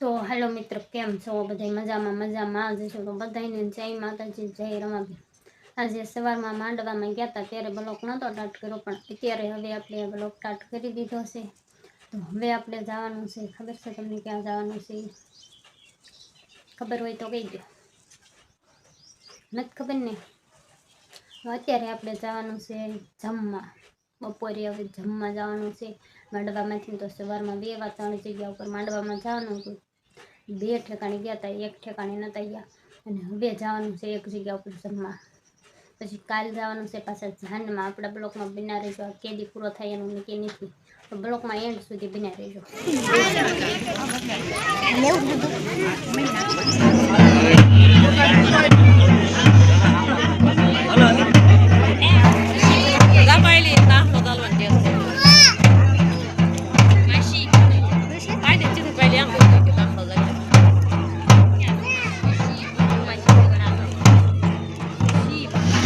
તો હેલો મિત્રો, કેમ છો? બધા મજામાં આજે છો તો બધાને જય માતાજી, જય રમાબી. આજે સવારમાં માંડવામાં ગયા હતા ત્યારે બ્લોક નહોતો સ્ટાર્ટ કર્યો, પણ અત્યારે હવે આપણે બ્લોક સ્ટાર્ટ કરી દીધો છે. તો હવે આપણે જવાનું છે. ખબર છે તમને ક્યાં જવાનું છે? ખબર હોય તો કહી દો. નથી ખબર ને? અત્યારે આપણે જવાનું છે જમવા. બપોરે હવે જમવા જવાનું છે માંડવામાંથી. તો સવારમાં 2 વાર 3 જગ્યા ઉપર માંડવામાં જવાનું હતું. 2 ઠેકાણે ગયા હતા, 1 ઠેકાણે નહોતા ગયા. અને હવે જવાનું છે 1 જગ્યા ઉપર જમવા. પછી કાલ જવાનું છે પાછા જાનમાં. આપણા બ્લોકમાં બિના રહેજો. કેદી પૂરો થાય એનું નક્કી નથી, તો બ્લોકમાં એન્ડ સુધી બિના રહેજો.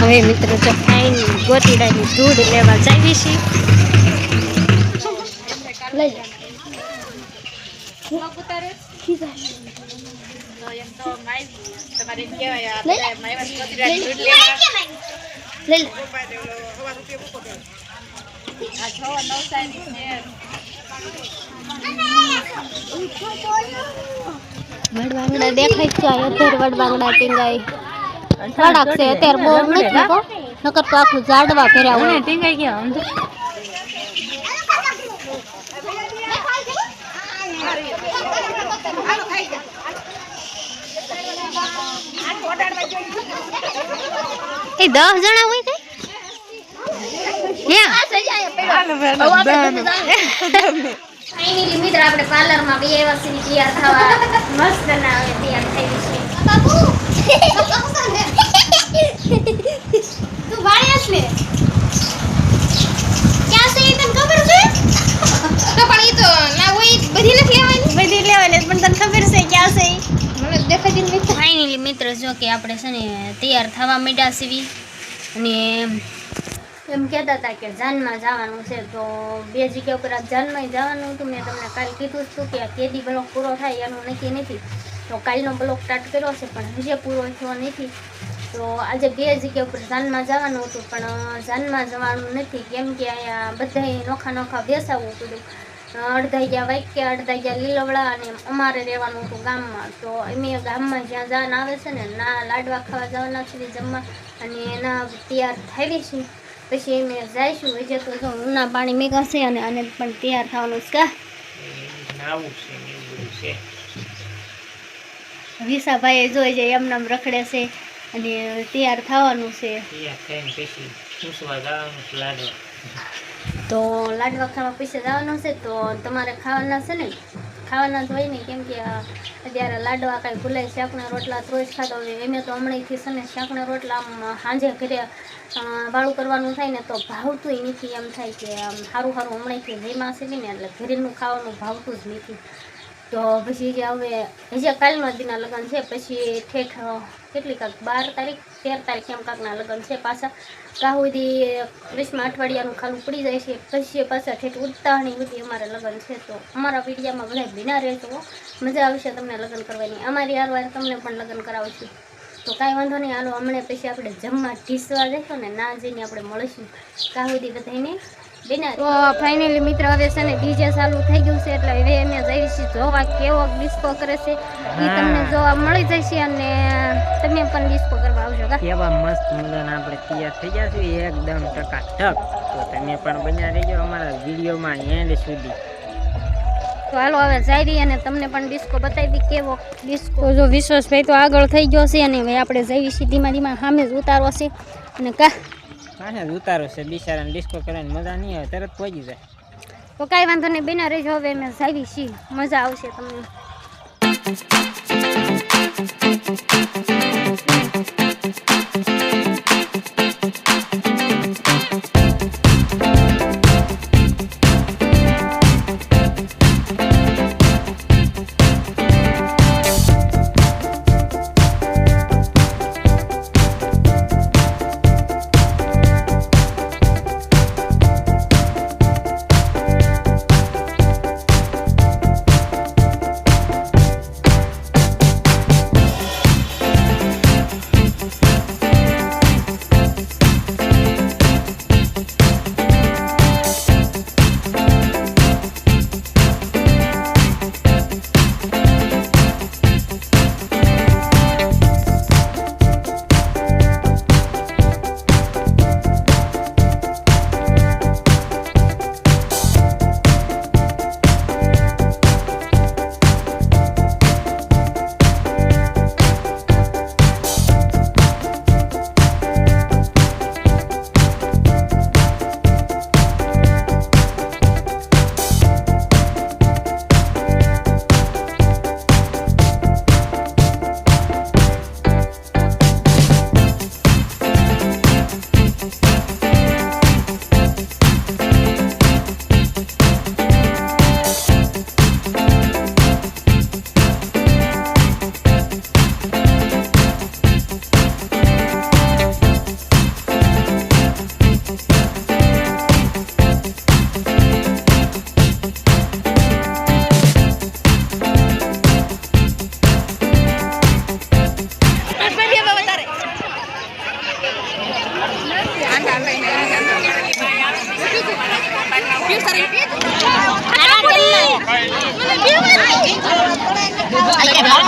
હવે મિત્રો જો ફાઈન ગોતીડાની દૂધ લેવા જાવી છીએ. લઈ લે. વડવાંગડા દેખાય છે. અત્યારે વડવાંગડા ટીંગાઈ સડક છે. અત્યારે બહુ નથી તો નકર તો આખું ઝાડવા ભર્યા હોય. ટીંગાઈ ગયા એ 10 જણા હોય કે ફાઇનલી મિત્ર આપણે પાર્લરમાં બે વર્ષની તૈયાર થવા મસ્ત ના આવે તૈયાર થઈ છે. તું વાળ્યાસ ને ક્યાં છે તને ખબર છે? તો પણ ઈ તો ના હોય બધી નથી લેવાની, બધી લેવાની પણ તને ખબર છે ક્યાં છે? મને દેખાતી નથી. ફાઇનલી મિત્ર જો કે આપણે છે ને તૈયાર થવા માંડ્યા છીએ. અને એમ કહેતા હતા કે જાનમાં જવાનું છે, તો 2 જગ્યા ઉપર આ જાનમાં જવાનું હતું. મેં તમને કાલ કીધું હતું કે આ કેદી બ્લોક પૂરો થાય એનું નક્કી નથી, તો કાલનો બ્લોક સ્ટાર્ટ કર્યો છે પણ હજી પૂરો થયો નથી. તો આજે 2 જગ્યા ઉપર જાનમાં જવાનું હતું, પણ જાનમાં જવાનું નથી કેમ કે અહીંયા બધાએ નોખા બેસાવવું હતું. અડધા ગયા વાક્યા, અડધા ગયા લીલવડા, અને અમારે રહેવાનું હતું ગામમાં. તો અમે ગામમાં જ્યાં જાન આવે છે ને ના લાડવા ખાવા જવાના છીએ જમવા, અને એના તૈયાર થઈ છીએ. પછી અમે જઈશું. હજી તો જો ઉના પાણી મેગા છે અને આને પણ તૈયાર થવાનું છે. વિસાભાઈ જોઈ જાય એમ નામ રખડે છે અને તૈયાર થવાનું છે. તો લાડવા ખાવા પૈસા જવાનું છે. તો તમારે ખાવાના છે ને? ખાવાના જ હોય ને, કેમ કે અત્યારે લાડવા કાંઈ ભૂલાય. શાકના રોટલા રોજ ખાતા હોય. એમે તો હમણાંથી છે ને શાકના રોટલા આમ સાંજે ઘરે વાળું કરવાનું થાય ને તો ભાવતું નથી. એમ થાય કે આમ સારું હમણાંથી જેમાં છે ને એટલે ઘરેનું ખાવાનું ભાવતું જ નથી. તો પછી જે હવે હજી કાલનો દીના લગ્ન છે, પછી ઠેઠ કેટલી કાંક 12 તારીખ 13 તારીખ એમ કાંકના લગ્ન છે. પાછા કાહુદી 20મા અઠવાડિયાનું ખાલું પડી જાય છે. પછી પાછા ઠેઠ ઉત્તાહણી સુધી અમારે લગ્ન છે. તો અમારા વિડીયામાં બધા ભીના રહેજો, મજા આવશે તમને લગ્ન કરવાની. અમારી હારવાર તમને પણ લગ્ન કરાવશું. તો કાંઈ વાંધો નહીં, હાલો હમણાં પછી આપણે જમવા ઢીસવા જઈશું ને ના જઈને આપણે મળીશું કાહુદી બધાને બિના. તો ફાઇનલી મિત્ર હવે છે ને ડીજે ચાલુ થઈ ગયું છે, એટલે હવે અમે જઈશું જોવા કેવો ડિસ્કો કરે છે. એ તમને જોવા મળી જશે અને તમે પણ ડિસ્કો કરવા આવજો. કેવા મસ્ત મજાના આપણે તૈયાર થઈ ગયા છીએ એકદમ ટકાટક. તો તમે પણ બન્યા રહેજો અમારા વિડીયોમાં એન્ડ સુધી. તો હાલો હવે જઈ અને તમને પણ ડિસ્કો બતાવી દી કેવો ડિસ્કો. જો વિશ્વાસભાઈ તો આગળ થઈ ગયો છે અને હવે આપણે જઈ ધીમા સામે જ ઉતારો છે. અને કાંઈ જ ઉતારો છે, બિચારાને ડિસ્કો કરવાની મજા નહીં આવે, તરત પહોંચી જાય. તો કાંઈ વાંધો નહીં, બિના રહેજો. હવે અમે જઈ છીએ, મજા આવશે તમને.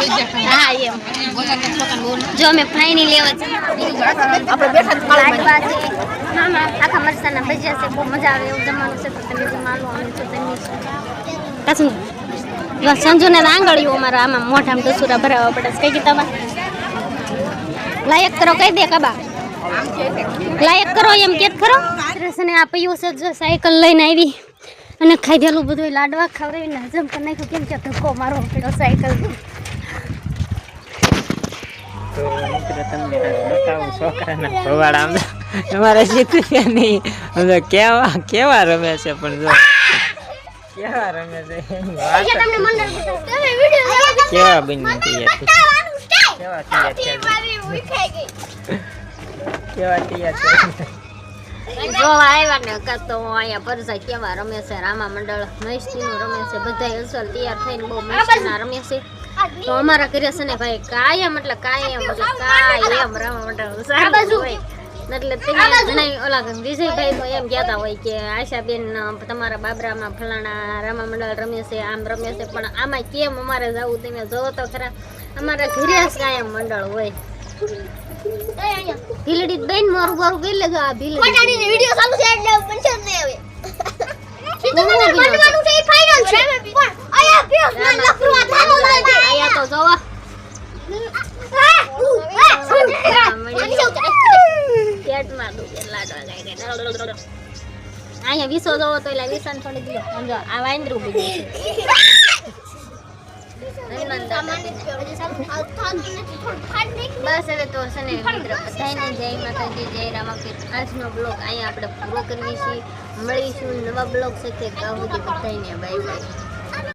હા એમ જો અમે ફાઈની લેવા છે લાડવા છે આખા મરચાના ભજીયા છે બહુ મજા આવે એવું જમવાનું છે તો તમે જમવાનું અમે તો જમીએ છીએ સંજુને આંગળીઓ અમારા આમાં મોઢામાં દસુરા ભરાવવા પડે છે કઈ ગીતામાં લાયક કરો કઈ દે કબા લાયક કરો એમ કેત ખરો રસને આ પૈયું છે જો સાયકલ લઈને આવી અને ખાધેલું બધું લાડવા ખવડાવીને હજમ કરી નાખ્યું કેમ કે ધક્કો મારવો પડ્યો સાયકલ તો મિત્ર તમને બતાવું છોકરાના ભવાડા આમ અમારા જીતુભાઈ કેવા રમે છે પણ જો કેવા રમે છે તમને મંડળ તમે વિડિયો કેવા બની તૈયાર કેવા તૈયાર જો આવ્યા ને તો અહીંયા પરસાઈ કેવા રમે છે રામા મંડળ મસ્તીનું રમે છે બધા અસલ તૈયાર થઈને બહુ મસ્તીના રમે છે તો અમારા ઘરે છે ને ભાઈ કાયમ રામા મંડળ સારું હોય એટલે તમે ઓલા વિજયભાઈ તો એમ કહેતા હોય કે આશાબેન તમારા બાબરામાં ફલાણા રામા મંડળ રમે છે આમ રમે છે પણ આમાં કેમ અમારે જવું તમે જોવો તો ખરા અમારા ઘરે જ કાયમ મંડળ હોય ભીલડી બેન મારું મારું કરી લેજો આ ભીલડી કોટાડીને વિડિયો ચાલુ છે એટલે પંચર નહી આવે બનવાનું છે ફાઇનલ છે પણ આયા પ્યો ના લખવા થાલો લાગે આયા તો જોવા પેટમાં દુખે લાડવા જાય આયા વિસો જોવો તો એલા વિસાન થોડી દીધો સમજો આ વાંદરું બીજું બસ હવે તો છે ને મિત્ર બધાને જય માતાજી જય રામાપીર આજનો બ્લોગ અહીંયા આપણે પૂરો કરીએ છીએ મળીશું નવા બ્લોગ સાથે ત્યાં સુધી બધાને બાય બાય